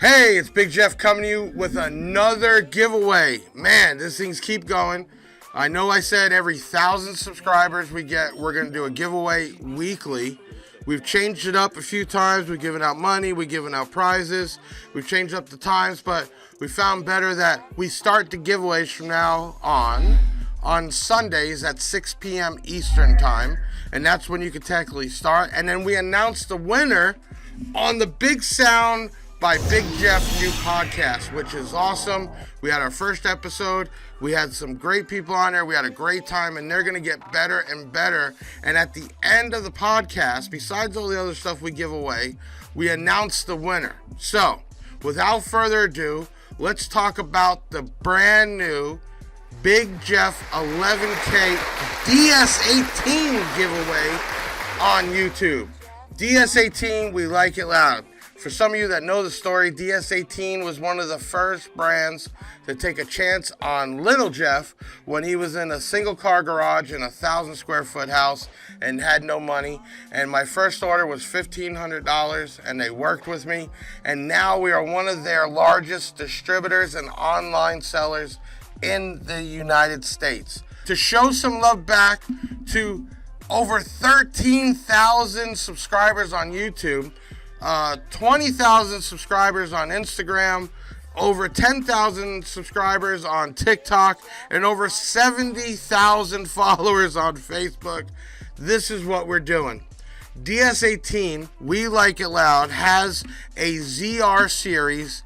Hey, it's Big Jeff coming to you with another giveaway. Man, these things keep going. I know I said every 1,000 subscribers we get, we're going to do a giveaway weekly. We've changed it up a few times. We've given out money. We've given out prizes. We've changed up the times, but we found better that we start the giveaways from now on Sundays at 6 p.m. Eastern time. And that's when you can technically start. And then we announce the winner on the Big Sound by Big Jeff new podcast, which is awesome. We had our first episode. We had some great people on there. We had a great time, and they're going to get better and better. And at the end of the podcast, besides all the other stuff we give away, we announce the winner. So, without further ado, let's talk about the brand new Big Jeff 11K DS18 giveaway on YouTube. DS18, we like it loud. For some of you that know the story, DS18 was one of the first brands to take a chance on Little Jeff when he was in a single car garage in a 1,000 square foot house and had no money. And my first order was $1,500 and they worked with me. And now we are one of their largest distributors and online sellers in the United States. To show some love back to over 13,000 subscribers on YouTube, 20,000 subscribers on Instagram, over 10,000 subscribers on TikTok, and over 70,000 followers on Facebook. This is what we're doing. DS18, we like it loud, has a ZR series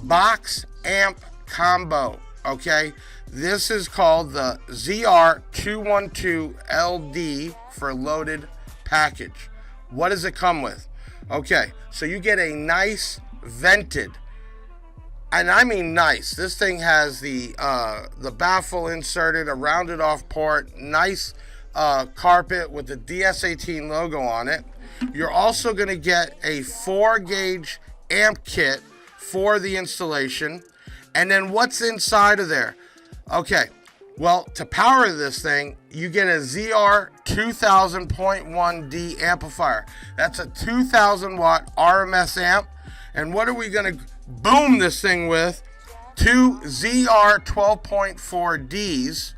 box amp combo, okay? This is called the ZR212LD for loaded package. What does it come with? Okay, so you get a nice vented, and I mean nice. This thing has the baffle inserted, a rounded off port, nice carpet with the DS18 logo on it. You're also going to get a 4-gauge amp kit for the installation. And then what's inside of there? Okay, well, to power this thing, you get a ZR 2000.1D amplifier. That's a 2,000 watt RMS amp. And what are we going to boom this thing with? Two ZR 12.4Ds,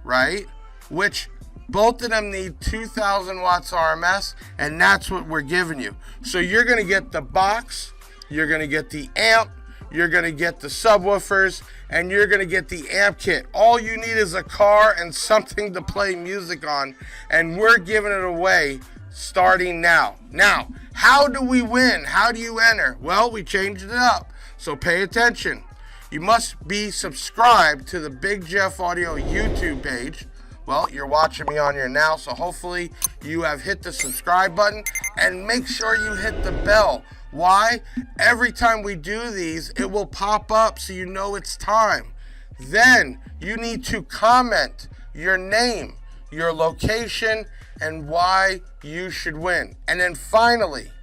right? Which both of them need 2,000 watts RMS, and that's what we're giving you. So you're going to get the box, you're going to get the amp, you're going to get the subwoofers, and you're going to get the amp kit. All you need is a car and something to play music on, and we're giving it away starting now. Now, how do we win? How do you enter? Well, we changed it up, so pay attention. You must be subscribed to the Big Jeff Audio YouTube page. Well, you're watching me on here now, so hopefully you have hit the subscribe button, and make sure you hit the bell. Why? Every time we do these, it will pop up so you know it's time. Then you need to comment your name, your location, and why you should win. And then finally,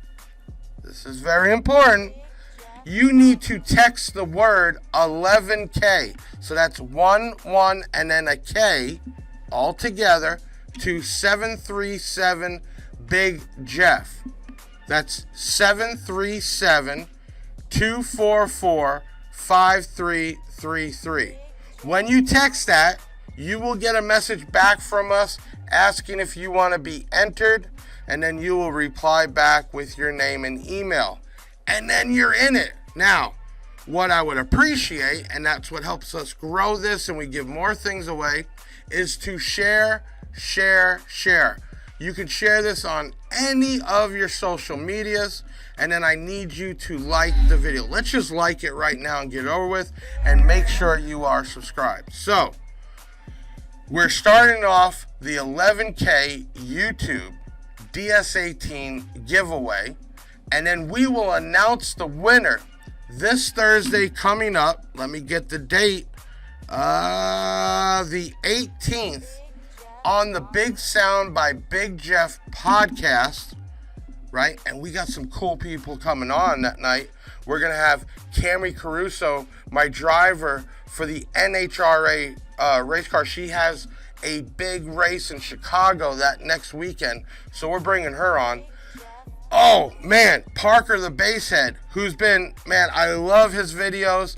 this is very important, you need to text the word 11K. So that's 1 and then a K all together to 737 Big Jeff. That's 737-244-5333. When you text that, you will get a message back from us asking if you want to be entered, and then you will reply back with your name and email. And then you're in it. Now, what I would appreciate, and that's what helps us grow this and we give more things away, is to share. You can share this on any of your social medias, and then I need you to like the video. Let's just like it right now and get it over with, and make sure you are subscribed. So, we're starting off the 11K YouTube DS18 giveaway, and then we will announce the winner this Thursday coming up. Let me get the date. The 18th. On the Big Sound by Big Jeff podcast, right? And we got some cool people coming on that night. We're going to have Camry Caruso, my driver for the NHRA race car. She has a big race in Chicago that next weekend, so we're bringing her on. Oh, man, Parker the Basshead, who's been, man, I love his videos.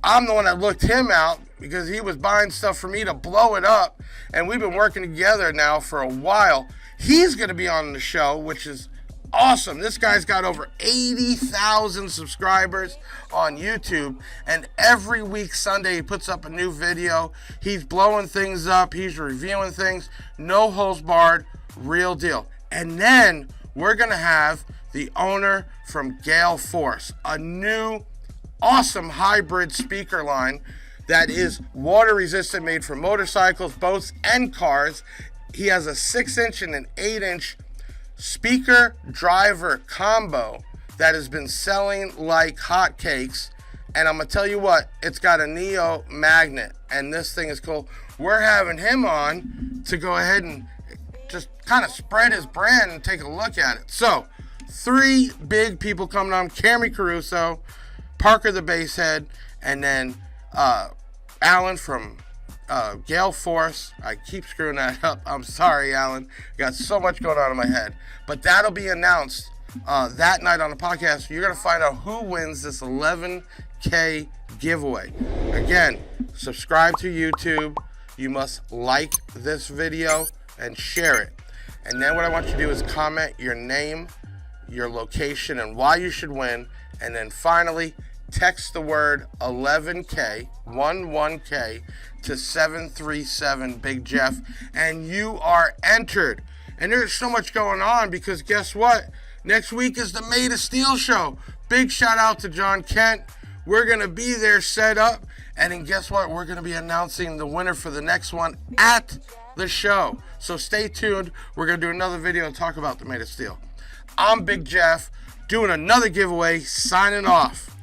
I'm the one that looked him out because he was buying stuff for me to blow it up. And we've been working together now for a while. He's going to be on the show, which is awesome. This guy's got over 80,000 subscribers on YouTube. And every week Sunday he puts up a new video. He's blowing things up. He's reviewing things. No holds barred. Real deal. And then we're going to have the owner from Gale Force, a new awesome hybrid speaker line that is water resistant, made for motorcycles, boats, and cars. He has a 6-inch and an 8-inch speaker driver combo that has been selling like hotcakes. And I'm gonna tell you what, it's got a Neo magnet, and this thing is cool. We're having him on to go ahead and just kind of spread his brand and take a look at it. So 3 big people coming on: Camry Caruso, Parker the Basshead, and then Alan from Gale Force. I keep screwing that up. I'm sorry, Alan. Got so much going on in my head. But that'll be announced that night on the podcast. You're going to find out who wins this 11K giveaway. Again, subscribe to YouTube. You must like this video and share it. And then what I want you to do is comment your name, your location, and why you should win. And then finally, text the word 11K, 11K, to 737 Big Jeff, and you are entered. And there's so much going on because guess what? Next week is the Made of Steel show. Big shout out to John Kent. We're going to be there set up. And then guess what? We're going to be announcing the winner for the next one at the show. So stay tuned. We're going to do another video and talk about the Made of Steel. I'm Big Jeff, doing another giveaway, signing off.